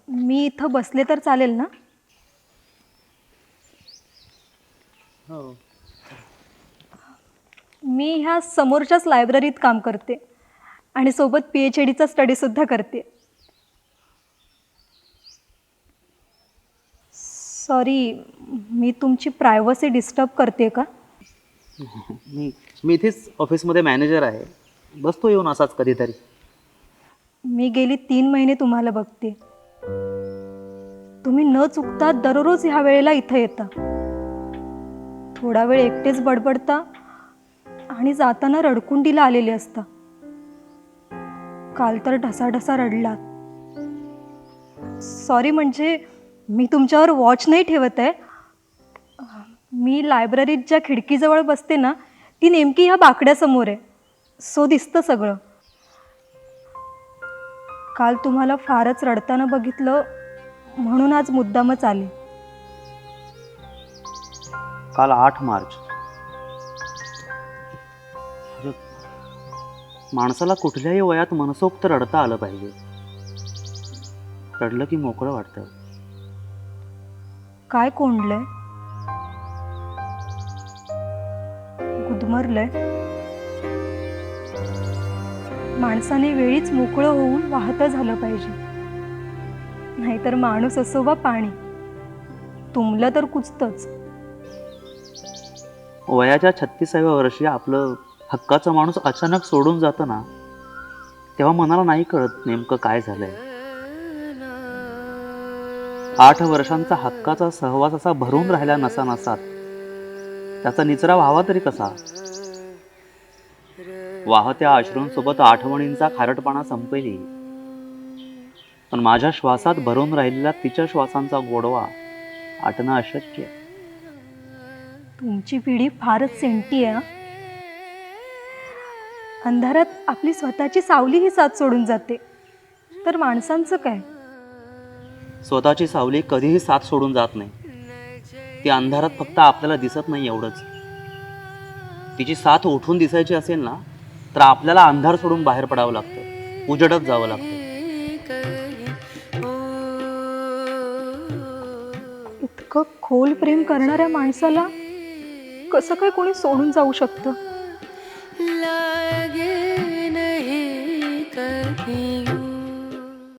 मी इथं बसले तर चालेल ना? हो. मी ह्या समोरच्याच लायब्ररीत काम करते आणि सोबत PhDचा स्टडीसुद्धा करते. सॉरी, मी तुमची प्रायव्हसी डिस्टर्ब करते का? मी इथेच ऑफिसमध्ये मॅनेजर आहे. बसतो येऊन असाच कधीतरी. मी गेली 3 महिने तुम्हाला बघते. तुम्ही न चुकता दररोज ह्या वेळेला इथं येता. थोडा वेळ एकटेच बडबडता आणि जाताना रडकुंडीला आलेले असता. काल तर ढसाढसा रडलात. सॉरी, म्हणजे मी तुमच्यावर वॉच नाही ठेवत आहे. मी लायब्ररीत ज्या खिडकीजवळ बसते ना, ती नेमकी ह्या बाकड्यासमोर आहे. सो दिसतं सगळं. काल तुम्हाला फारच रडताना बघितलं म्हणून आज मुद्दामच आले. काल 8 मार्च. माणसाला कुठल्याही वयात मनसोक्त रडता आलं पाहिजे. रडलं की मोकळं वाटतं. काय कोंडलंय? गुदमरलंय? माणसाने वेळीच मोकळं होऊन वाहतं झालं पाहिजे. नाहीतर माणूस असो वा पाणी, तुंबलं तर कुचतंच. वयाच्या 36व्या वर्षी आपलं हक्काचा माणूस अचानक सोडून जातं ना, तेव्हा मनाला नाही कळत नेमकं काय झालंय. 8 वर्षांचा हक्काचा सहवास असा भरून राहिला नसानसात. त्याचा निचरा व्हावा तरी कसा? वाहत्या अश्रूंसोबत आठवणींचा खारटपणा संपेली, पण माझ्या श्वासात भरून राहिलेला तिच्या श्वासांचा गोडवा आटणं अशक्य. तुमची पिढी फारच सेंटी आहे. अंधारात आपली स्वतःची सावलीही साथ सोडून जाते, तर माणसांचं काय? स्वतःची सावली कधीही साथ सोडून जात नाही. ती अंधारात फक्त आपल्याला दिसत नाही एवढंच. तिची साथ उठून दिसायची असेल ना, तर आपल्याला अंधार सोडून बाहेर पडावं लागतं, उजेडत जावं लागतं. इतकं खोल प्रेम करणाऱ्या माणसाला कसं काय कोणी सोडून जाऊ शकतं?